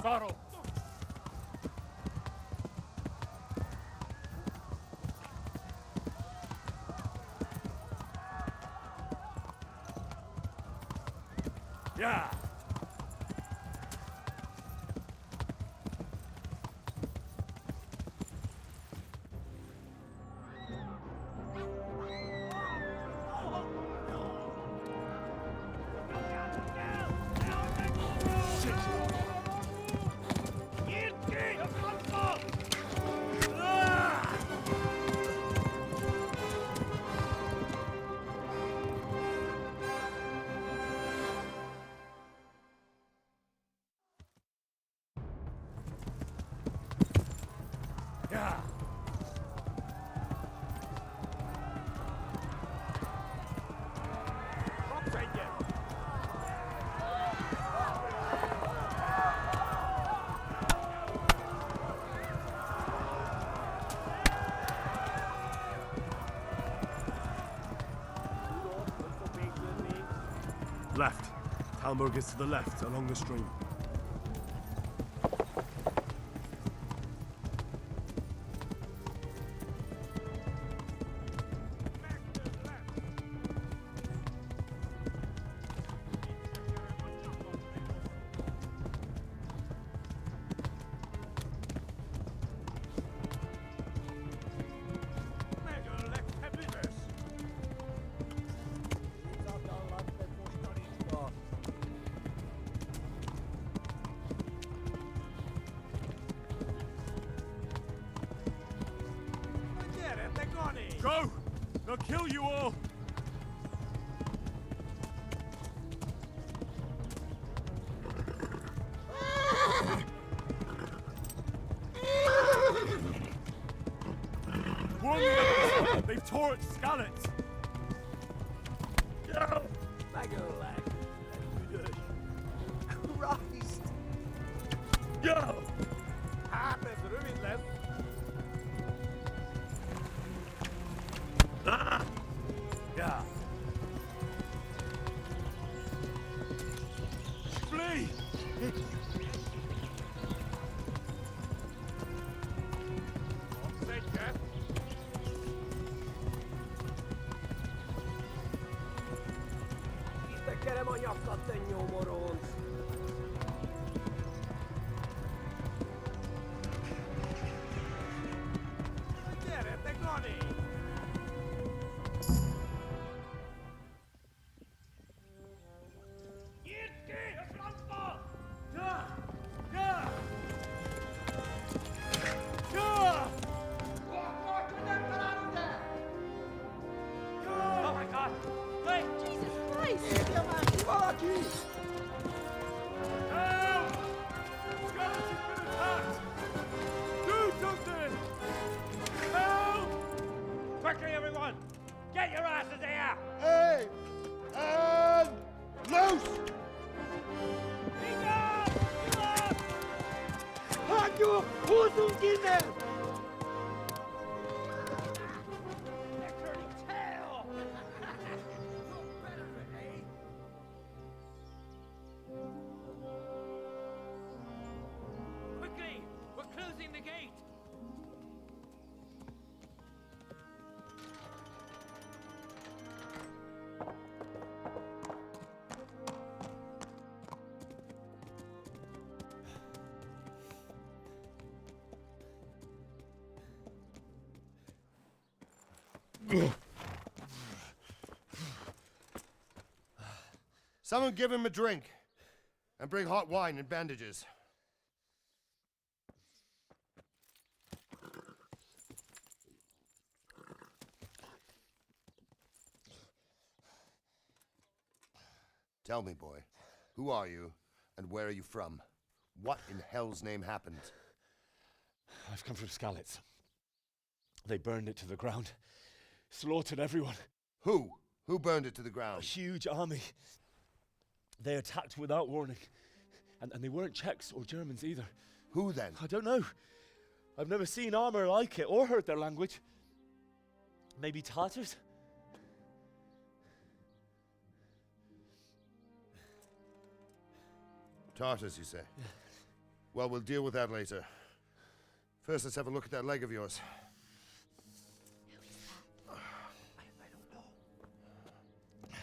Sorrow. Yeah. Yeah. Left. Talmberg is to the left, along the stream. Go! They'll kill you all! One! They've tore its skeleton! Go! Christ! Go! Ah! Yeah. Flee! Tekerem a nyakat, te nyomoronc! Gyere, te Gani! Nyitd ki! A francba! Ja! Ja! Ja! Akkor, hogy nem találod el! Oh my God! Wait! Jesus Christ! Írja már ki valaki! Help! Skeleton's been attacked! Do something! Help! Quickly, everyone! Get your asses here! Hey! And loose! Hagyjuk! Húzzunk innen! They're turning tail! Quickly! We're closing the gate! Someone give him a drink. And bring hot wine and bandages. Tell me, boy, who are you and where are you from? What in hell's name happened? I've come from Skalitz. They burned it to the ground. Slaughtered everyone. Who? Who burned it to the A ground? huge army. They attacked without warning. And they weren't Czechs or Germans either. Who then? I don't know. I've never seen armor like it or heard their language. Maybe Tatars? Tartars, you say? Well, we'll deal with that later. First, let's have a look at that leg of yours. I don't know.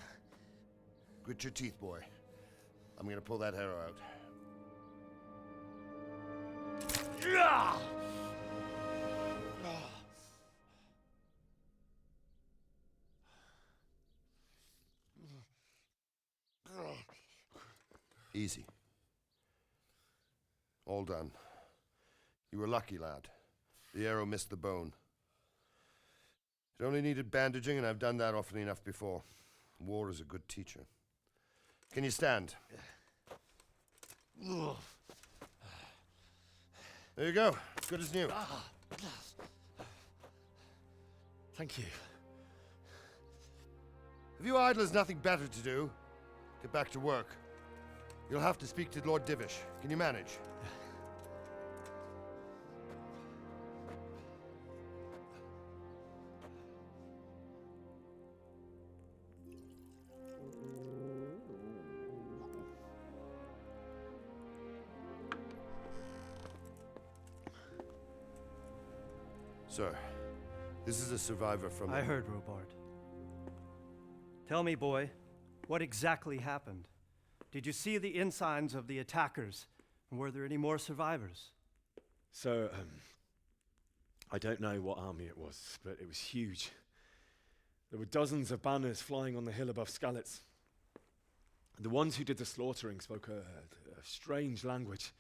Grit your teeth, boy. I'm gonna pull that arrow out. Easy. All done. You were lucky, lad. The arrow missed the bone. It only needed bandaging, and I've done that often enough before. War is a good teacher. Can you stand? There you go. Good as new. Thank you. If you idlers nothing better to do, get back to work. You'll have to speak to Lord Divish. Can you manage? Sir, this is a survivor from... I heard, Robard. Tell me, boy, what exactly happened? Did you see the ensigns of the attackers? And were there any more survivors? So, I don't know what army it was, but it was huge. There were dozens of banners flying on the hill above Skalitz. The ones who did the slaughtering spoke a strange language.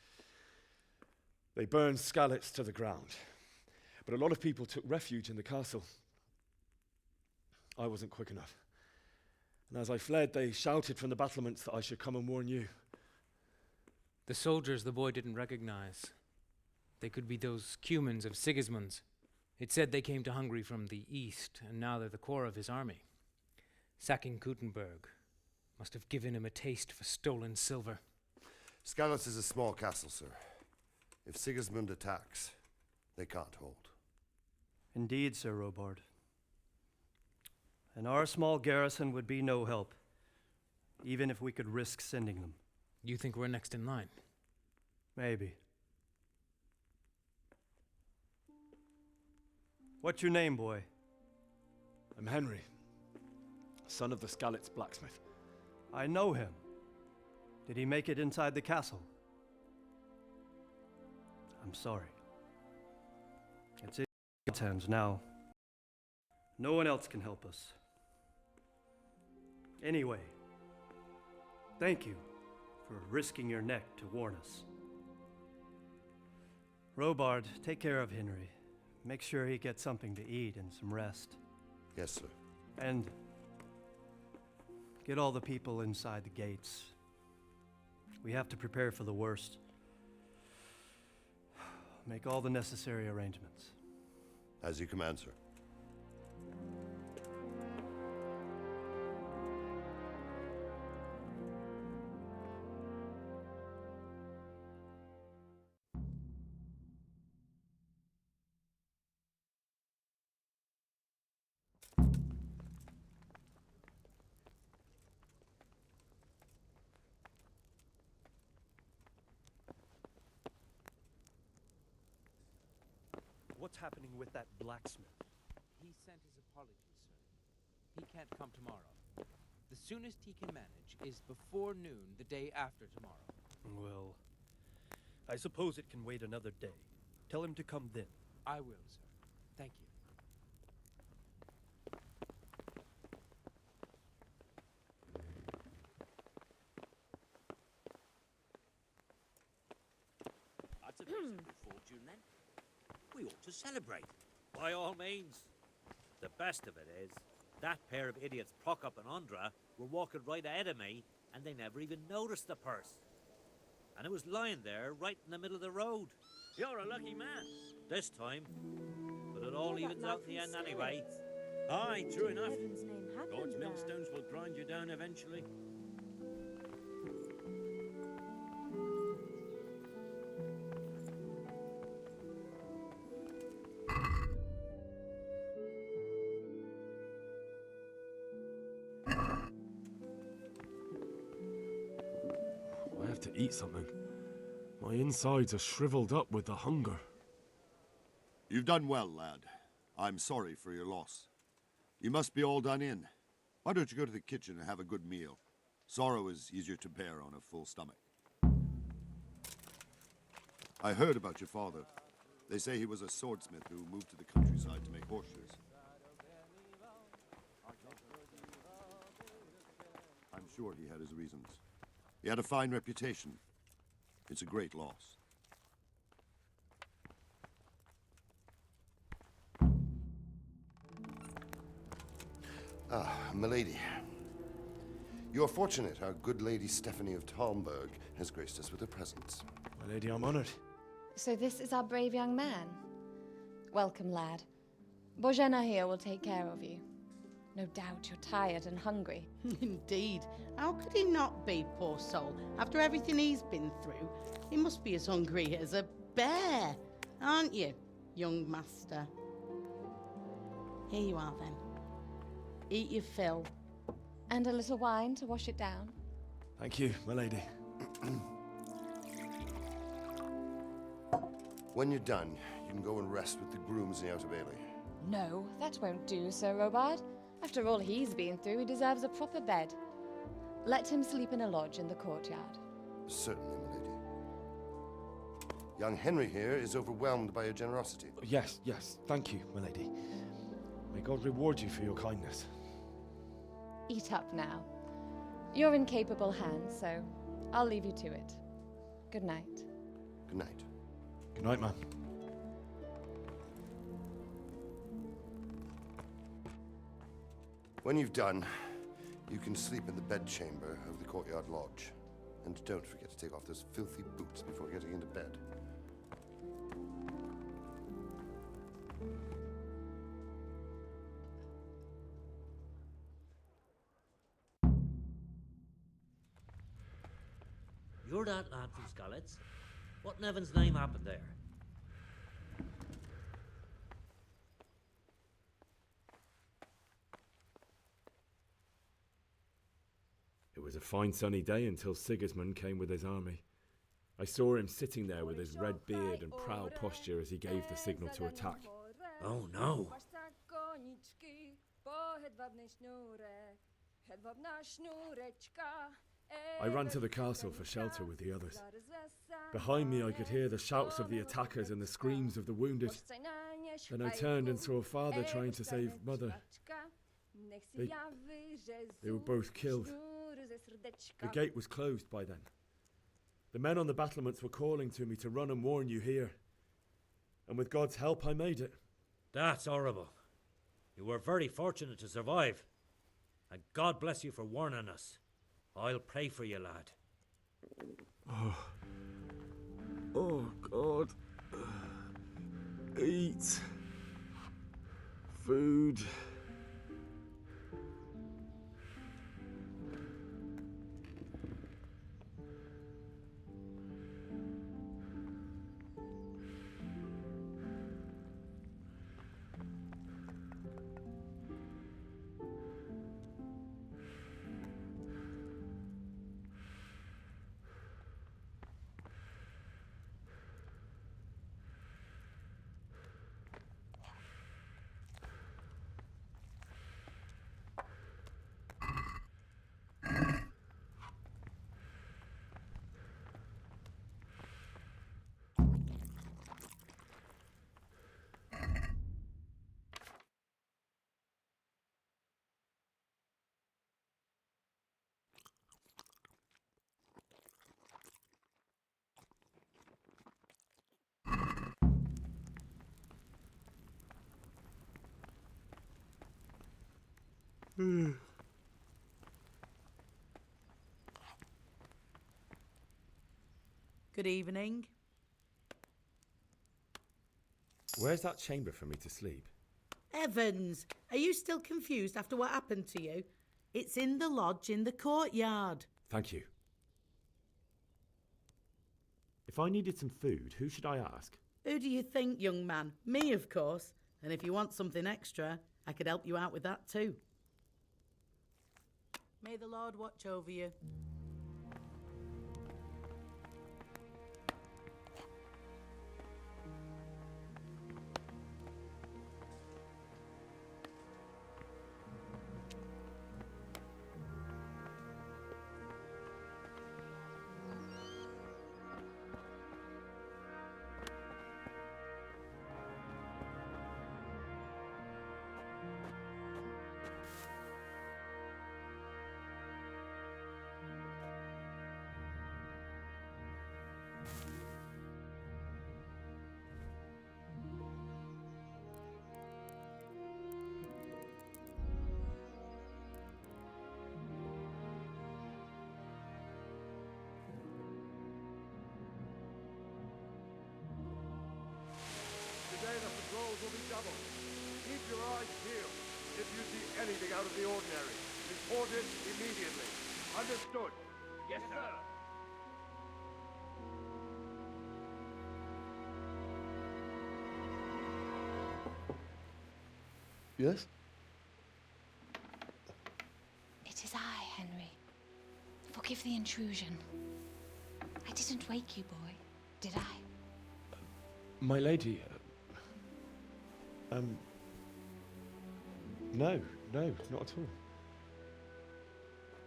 They burned Skalitz to the ground. But a lot of people took refuge in the castle. I wasn't quick enough. And as I fled, they shouted from the battlements that I should come and warn you. The soldiers the boy didn't recognize. They could be those Cumans of Sigismund's. It said they came to Hungary from the east, and now they're the core of his army. Sacking Gutenberg must have given him a taste for stolen silver. Skalitz is a small castle, sir. If Sigismund attacks, they can't hold. Indeed, Sir Robard. And our small garrison would be no help, even if we could risk sending them. You think we're next in line? Maybe. What's your name, boy? I'm Henry, son of the Skalitz blacksmith. I know him. Did he make it inside the castle? I'm sorry. It's in God's hands now. No one else can help us. Anyway, thank you for risking your neck to warn us. Robard, take care of Henry. Make sure he gets something to eat and some rest. Yes, sir. And get all the people inside the gates. We have to prepare for the worst. Make all the necessary arrangements. As you command, sir. What's happening with that blacksmith? He sent his apologies, sir. He can't come tomorrow. The soonest he can manage is before noon the day after tomorrow. Well, I suppose it can wait another day. Tell him to come then. I will, sir. Thank you. That's a piece of good fortune, then. We ought to celebrate. By all means. The best of it is, that pair of idiots, Prokop and Andra, were walking right ahead of me, and they never even noticed the purse. And it was lying there, right in the middle of the road. You're a lucky man, this time. But it all evens out in the end anyway. Aye, true enough. God's millstones will grind you down eventually. to eat something. My insides are shriveled up with the hunger. You've done well, lad. I'm sorry for your loss. You must be all done in. Why don't you go to the kitchen and have a good meal? Sorrow is easier to bear on a full stomach. I heard about your father. They say he was a swordsmith who moved to the countryside to make horseshoes. I'm sure he had his reasons. He had a fine reputation. It's a great loss. Ah, milady. You are fortunate our good lady Stephanie of Talmberg has graced us with her presence. My lady, I'm honored. So this is our brave young man. Welcome, lad. Bozhena here will take care of you. No doubt you're tired and hungry. Indeed. How could he not be, poor soul? After everything he's been through, he must be as hungry as a bear, aren't you, young master? Here you are, then. Eat your fill. And a little wine to wash it down. Thank you, my lady. When you're done, you can go and rest with the grooms in the Outer Bailey. No, that won't do, Sir Robard. After all he's been through, he deserves a proper bed. Let him sleep in a lodge in the courtyard. Certainly, milady. Young Henry here is overwhelmed by your generosity. Yes, thank you, my lady. May God reward you for your kindness. Eat up now. You're in capable hands, so I'll leave you to it. Good night. Good night. Good night, ma'am. When you've done, you can sleep in the bedchamber of the courtyard lodge. And don't forget to take off those filthy boots before getting into bed. You're that lad from Skalitz? What in heaven's name happened there? It was a fine sunny day until Sigismund came with his army. I saw him sitting there with his red beard and proud posture as he gave the signal to attack. Oh no! I ran to the castle for shelter with the others. Behind me I could hear the shouts of the attackers and the screams of the wounded. Then I turned and saw father trying to save mother. They were both killed. The gate was closed by then. The men on the battlements were calling to me to run and warn you here. And with God's help I made it. That's horrible. You were very fortunate to survive. And God bless you for warning us. I'll pray for you, lad. Oh, God. Eat. Food. Good evening. Where's that chamber for me to sleep? Evans, are you still confused after what happened to you? It's in the lodge in the courtyard. Thank you. If I needed some food, who should I ask? Who do you think, young man? Me, of course. And if you want something extra, I could help you out with that too. May the Lord watch over you. will be doubled. Keep your eyes peeled. If you see anything out of the ordinary, report it immediately. Understood? Yes, sir. Yes? It is I, Henry. Forgive the intrusion. I didn't wake you, boy, did I? My lady, no, not at all.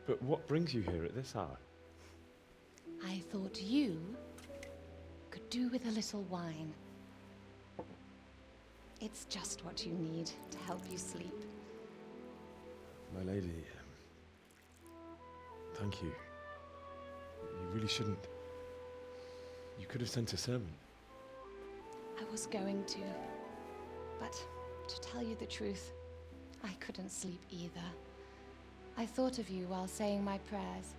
But what brings you here at this hour? I thought you could do with a little wine. It's just what you need to help you sleep. My lady, thank you. You really shouldn't. You could have sent a servant. I was going to, but to tell you the truth, I couldn't sleep either. I thought of you while saying my prayers.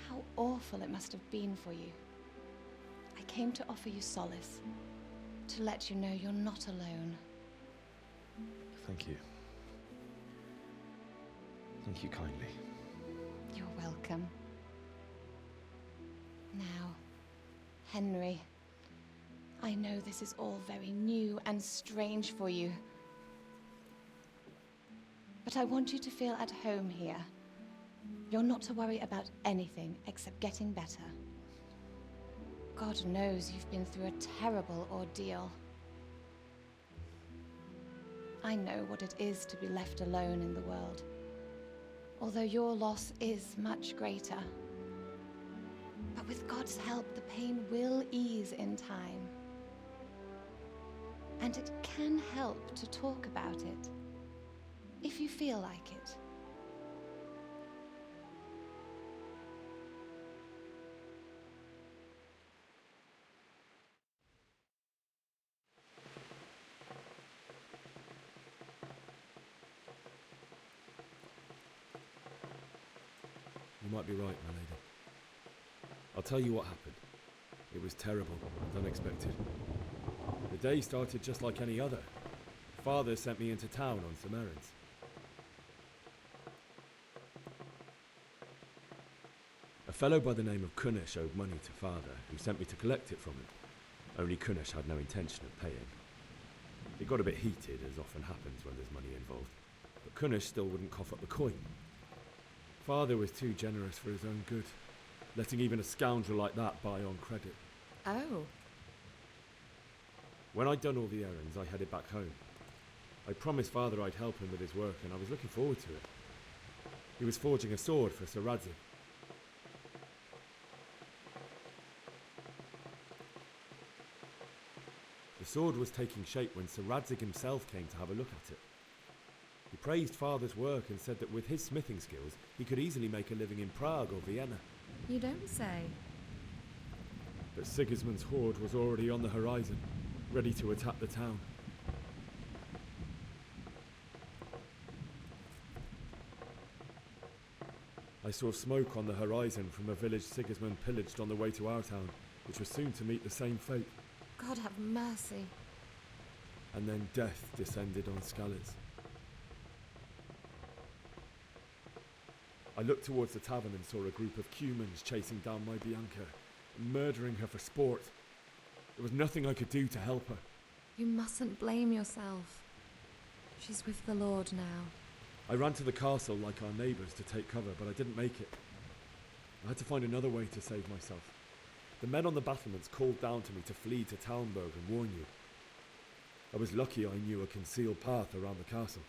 How awful it must have been for you. I came to offer you solace, to let you know you're not alone. Thank you. Thank you kindly. You're welcome. Now, Henry, I know this is all very new and strange for you, but I want you to feel at home here. You're not to worry about anything except getting better. God knows you've been through a terrible ordeal. I know what it is to be left alone in the world, although your loss is much greater. But with God's help, the pain will ease in time. And it can help to talk about it, if you feel like it. You might be right, my lady. I'll tell you what happened. It was terrible and unexpected. The day started just like any other. Father sent me into town on some errands. A fellow by the name of Kunish owed money to Father, who sent me to collect it from him. Only Kunish had no intention of paying. It got a bit heated, as often happens when there's money involved, but Kunish still wouldn't cough up the coin. Father was too generous for his own good, letting even a scoundrel like that buy on credit. Oh. When I'd done all the errands, I headed back home. I promised Father I'd help him with his work, and I was looking forward to it. He was forging a sword for Sir Radzig. The sword was taking shape when Sir Radzig himself came to have a look at it. He praised Father's work and said that with his smithing skills, he could easily make a living in Prague or Vienna. You don't say. But Sigismund's horde was already on the horizon, ready to attack the town. I saw smoke on the horizon from a village Sigismund pillaged on the way to our town, which was soon to meet the same fate. God have mercy. And then death descended on Skalitz. I looked towards the tavern and saw a group of Cumans chasing down my Bianca, murdering her for sport. There was nothing I could do to help her. You mustn't blame yourself. She's with the Lord now. I ran to the castle like our neighbours to take cover, but I didn't make it. I had to find another way to save myself. The men on the battlements called down to me to flee to Talmberg and warn you. I was lucky I knew a concealed path around the castle.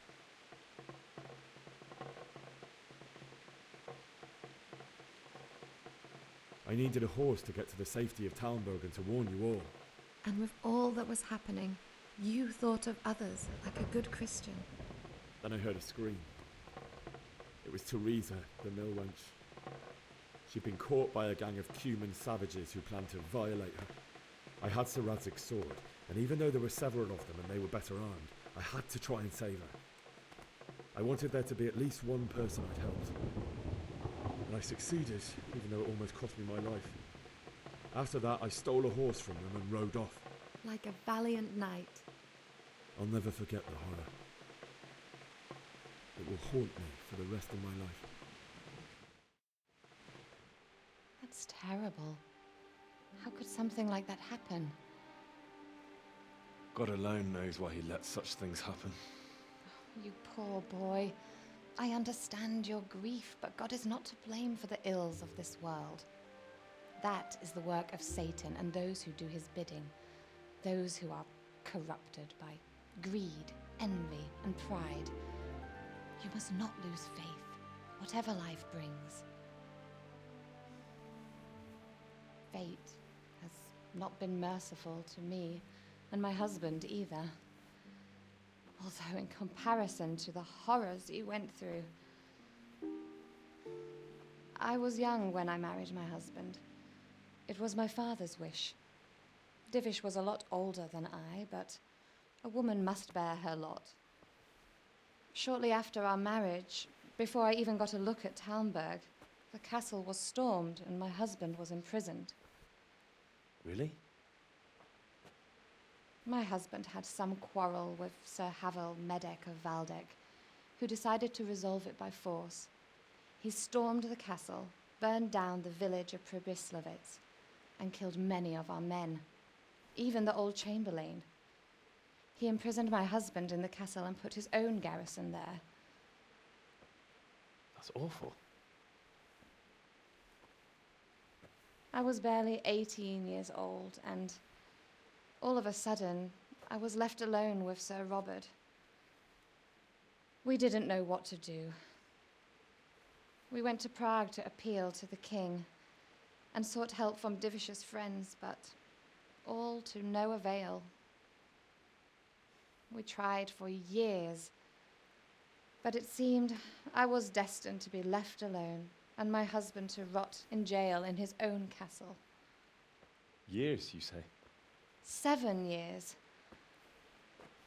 I needed a horse to get to the safety of Talmberg and to warn you all. And with all that was happening, you thought of others like a good Christian. Then I heard a scream. It was Teresa, the mill wench. She'd been caught by a gang of Cuman savages who planned to violate her. I had Sir Radzig's sword, and even though there were several of them and they were better armed, I had to try and save her. I wanted there to be at least one person I'd helped. And I succeeded, even though it almost cost me my life. After that, I stole a horse from them and rode off. Like a valiant knight. I'll never forget the horror. It will haunt me for the rest of my life. That's terrible. How could something like that happen? God alone knows why he lets such things happen. You poor boy. I understand your grief, but God is not to blame for the ills of this world. That is the work of Satan and those who do his bidding, those who are corrupted by greed, envy, and pride. You must not lose faith, whatever life brings. Fate has not been merciful to me, and my husband either. Although in comparison to the horrors you went through. I was young when I married my husband. It was my father's wish. Divish was a lot older than I, but a woman must bear her lot. Shortly after our marriage, before I even got a look at Talmberg, the castle was stormed and my husband was imprisoned. Really? My husband had some quarrel with Sir Havel Medek of Valdek, who decided to resolve it by force. He stormed the castle, burned down the village of Pribyslavitz, and killed many of our men, even the old chamberlain. He imprisoned my husband in the castle and put his own garrison there. That's awful. I was barely 18 years old, and all of a sudden, I was left alone with Sir Robert. We didn't know what to do. We went to Prague to appeal to the king and sought help from Divish's friends, but all to no avail. We tried for years, but it seemed I was destined to be left alone and my husband to rot in jail in his own castle. Years, you say? 7 years.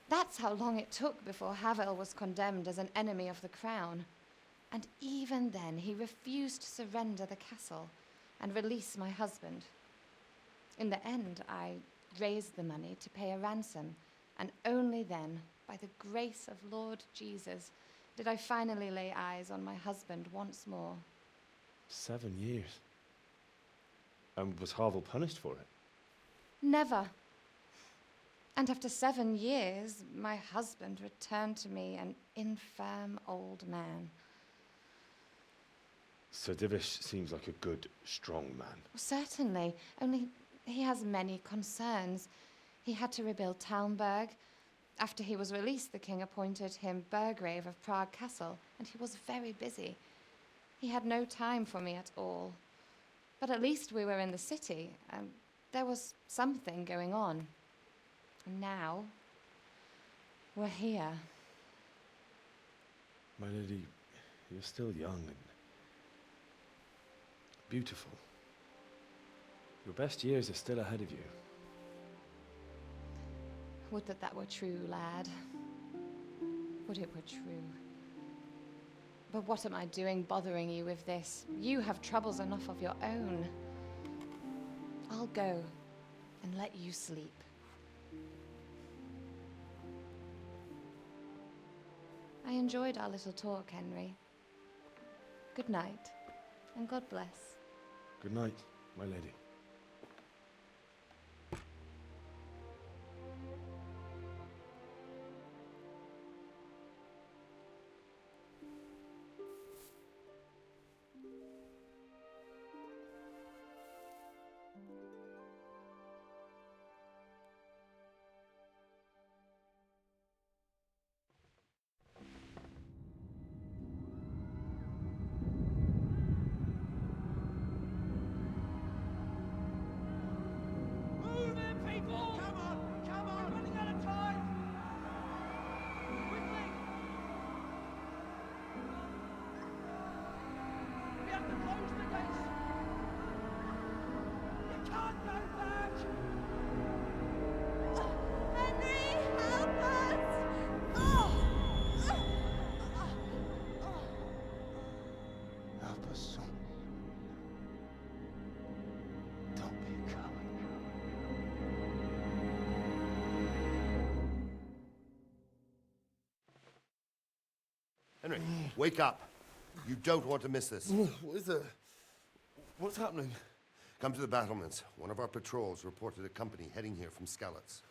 That's how long it took before Havel was condemned as an enemy of the crown. And even then, he refused to surrender the castle and release my husband. In the end, I raised the money to pay a ransom, and only then, by the grace of Lord Jesus, did I finally lay eyes on my husband once more. 7 years. And was Havel punished for it? Never. And after 7 years, my husband returned to me an infirm old man. Sir Divish seems like a good, strong man. Certainly, only he has many concerns. He had to rebuild Talmberg. After he was released, the king appointed him Burgrave of Prague Castle, and he was very busy. He had no time for me at all. But at least we were in the city, and there was something going on. And now, we're here. My lady, you're still young and beautiful. Your best years are still ahead of you. Would that that were true, lad. Would it were true. But what am I doing bothering you with this? You have troubles enough of your own. I'll go and let you sleep. I enjoyed our little talk, Henry. Good night, and God bless. Good night, my lady. Wake up. You don't want to miss this. What is it? What's happening? Come to the battlements. One of our patrols reported a company heading here from Skalitz.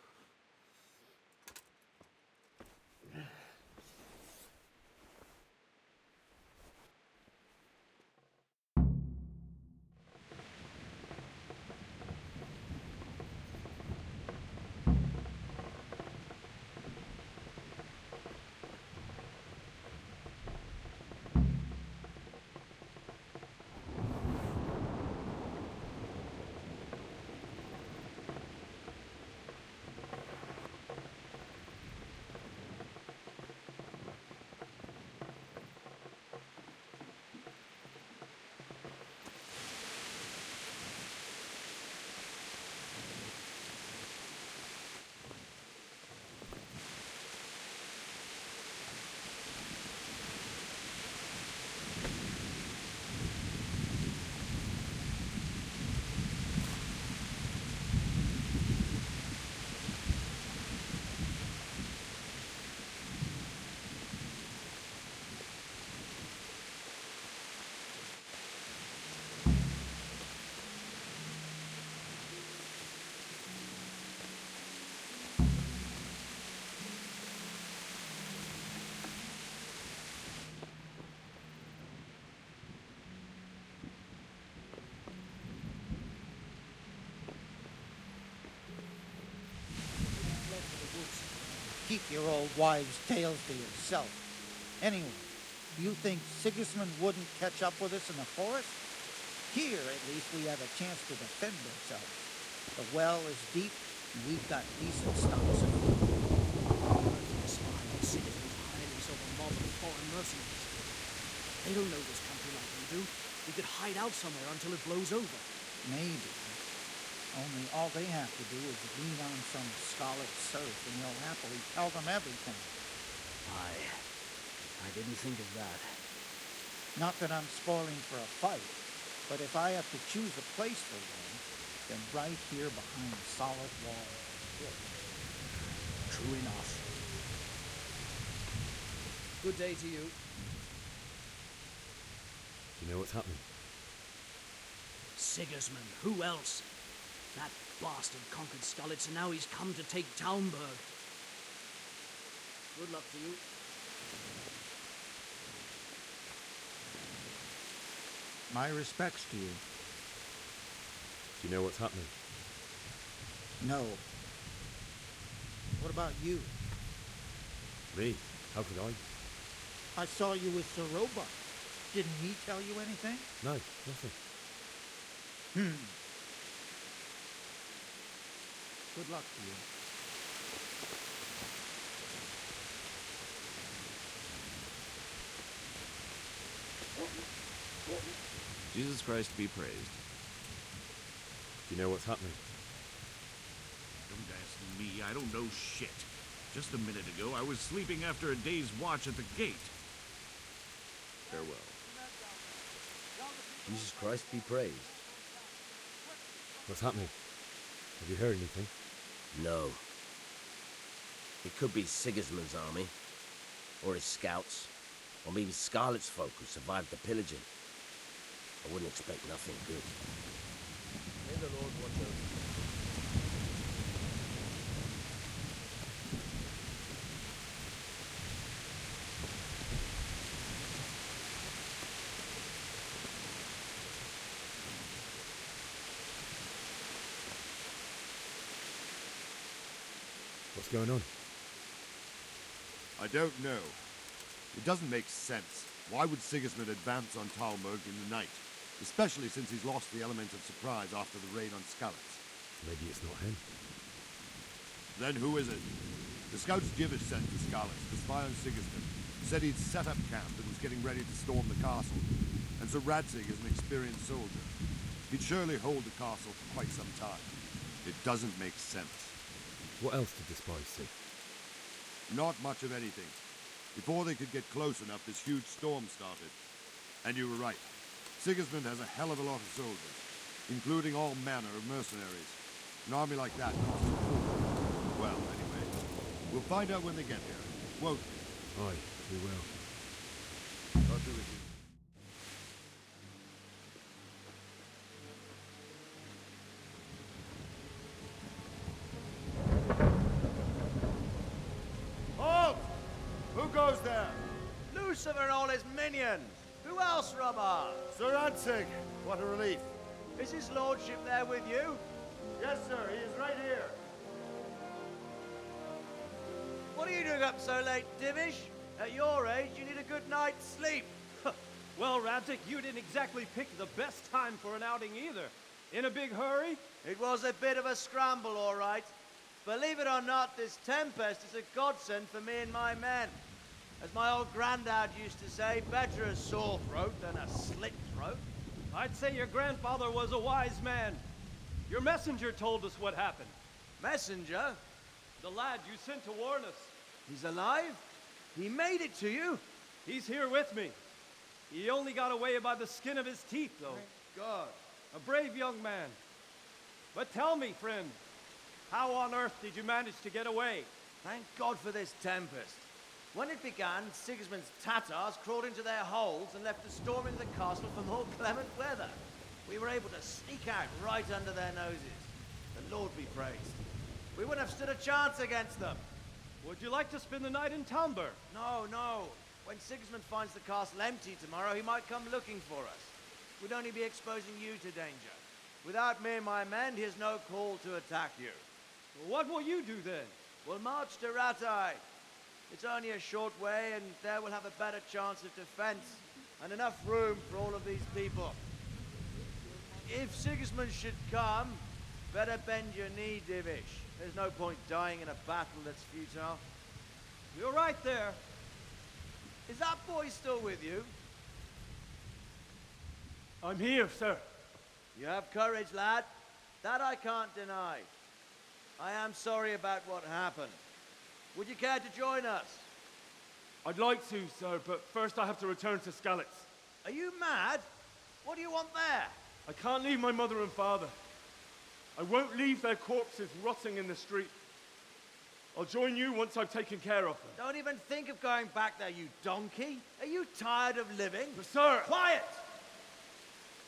Keep your old wives' tales to yourself. Anyway, do you think Sigismund wouldn't catch up with us in the forest? Here, at least, we have a chance to defend ourselves. The well is deep, and we've got decent stocks of food. Sigismund's hired himself a mob of foreign mercenaries. They don't know this country like we do. We could hide out somewhere until it blows over. Maybe. Only all they have to do is lean on some scarlet serf, and you'll happily tell them everything. I didn't think of that. Not that I'm spoiling for a fight, but if I have to choose a place for one, then right here behind solid walls. True enough. Good day to you. Do you know what's happening? Sigismund, who else? That bastard conquered Skalitz, and now he's come to take Talmberg. Good luck to you. My respects to you. Do you know what's happening? No. What about you? Me? How could I? I saw you with Sir Roebuck. Didn't he tell you anything? No, nothing. Good luck to you. Jesus Christ be praised. Do you know what's happening? Don't ask me, I don't know shit. Just a minute ago, I was sleeping after a day's watch at the gate. Farewell. Jesus Christ be praised. What's happening? Have you heard anything? No. It could be Sigismund's army, or his scouts, or maybe Scarlet's folk who survived the pillaging. I wouldn't expect nothing good. May the Lord watch over you. What's going on? I don't know. It doesn't make sense. Why would Sigismund advance on Talmberg in the night? Especially since he's lost the element of surprise after the raid on Skalitz. Maybe it's not him. Then who is it? The scouts Jivish sent to Skalitz to spy on Sigismund said he'd set up camp and was getting ready to storm the castle. And Sir Radzig is an experienced soldier. He'd surely hold the castle for quite some time. It doesn't make sense. What else did the spies see? Not much of anything. Before they could get close enough, this huge storm started. And you were right. Sigismund has a hell of a lot of soldiers, including all manner of mercenaries. An army like that costs a fortune. Well, anyway, we'll find out when they get here, won't we? Aye, we will. God be with you. Halt! Who goes there? Lucifer and all his minions. Who else, Robber? Sir Ansig. What a relief. Is his lordship there with you? Yes, sir. He is right here. What are you doing up so late, Divish? At your age, you need a good night's sleep. Well, Radzik, you didn't exactly pick the best time for an outing either. In a big hurry? It was a bit of a scramble, all right. Believe it or not, this tempest is a godsend for me and my men. As my old granddad used to say, better a sore throat than a slit throat. I'd say your grandfather was a wise man. Your messenger told us what happened. Messenger? The lad you sent to warn us. He's alive? He made it to you? He's here with me. He only got away by the skin of his teeth, though. Thank God. A brave young man. But tell me, friend, how on earth did you manage to get away? Thank God for this tempest. When it began, Sigismund's Tatars crawled into their holes and left us storming the castle for more clement weather. We were able to sneak out right under their noses. The Lord be praised. We wouldn't have stood a chance against them. Would you like to spend the night in Talmber? No, no. When Sigismund finds the castle empty tomorrow, he might come looking for us. We'd only be exposing you to danger. Without me and my men, he has no call to attack you. What will you do then? We'll march to Ratai. It's only a short way, and there we'll have a better chance of defense and enough room for all of these people. If Sigismund should come, better bend your knee, Divish. There's no point dying in a battle that's futile. You're right there. Is that boy still with you? I'm here, sir. You have courage, lad. That I can't deny. I am sorry about what happened. Would you care to join us? I'd like to, sir, but first I have to return to Skalitz. Are you mad? What do you want there? I can't leave my mother and father. I won't leave their corpses rotting in the street. I'll join you once I've taken care of them. Don't even think of going back there, you donkey. Are you tired of living? But sir! Quiet!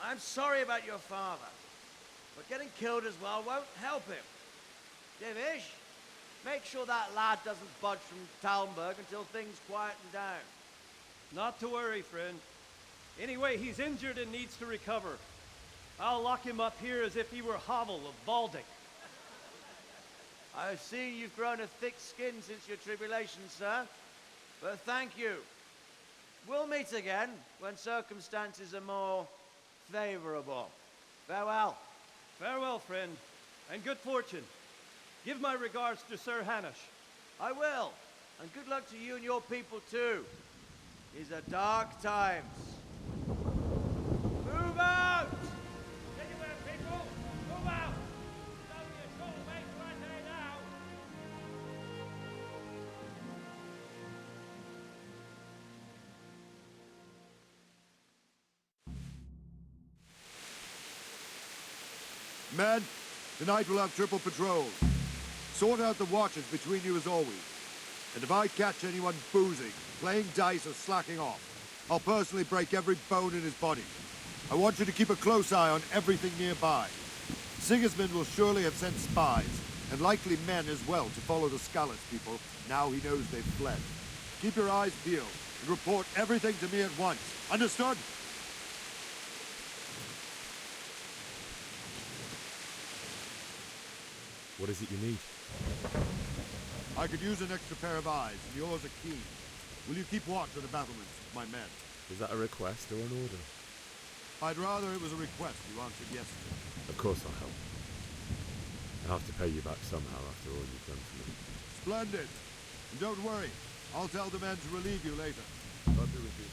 I'm sorry about your father, but getting killed as well won't help him. Divish, make sure that lad doesn't budge from Talmberg until things quieten down. Not to worry, friend. Anyway, he's injured and needs to recover. I'll lock him up here as if he were Havel of Baldic. I've seen you've grown a thick skin since your tribulation, sir. But thank you. We'll meet again when circumstances are more favorable. Farewell. Farewell, friend, and good fortune. Give my regards to Sir Hanush. I will. And good luck to you and your people, too. These are dark times. Move out! Anywhere, people! Move out! It's only a short way to Ratai now. Men, tonight we'll have triple patrols. Sort out the watches between you as always. And if I catch anyone boozing, playing dice or slacking off, I'll personally break every bone in his body. I want you to keep a close eye on everything nearby. Sigismund will surely have sent spies, and likely men as well, to follow the Skalitz people, now he knows they've fled. Keep your eyes peeled, and report everything to me at once. Understood? What is it you need? I could use an extra pair of eyes, and yours are keen. Will you keep watch on the battlements, my men? Is that a request or an order? I'd rather it was a request you answered yes to. Of course I'll help. I'll have to pay you back somehow after all you've done for me. Splendid. And don't worry, I'll tell the men to relieve you later. God be with you.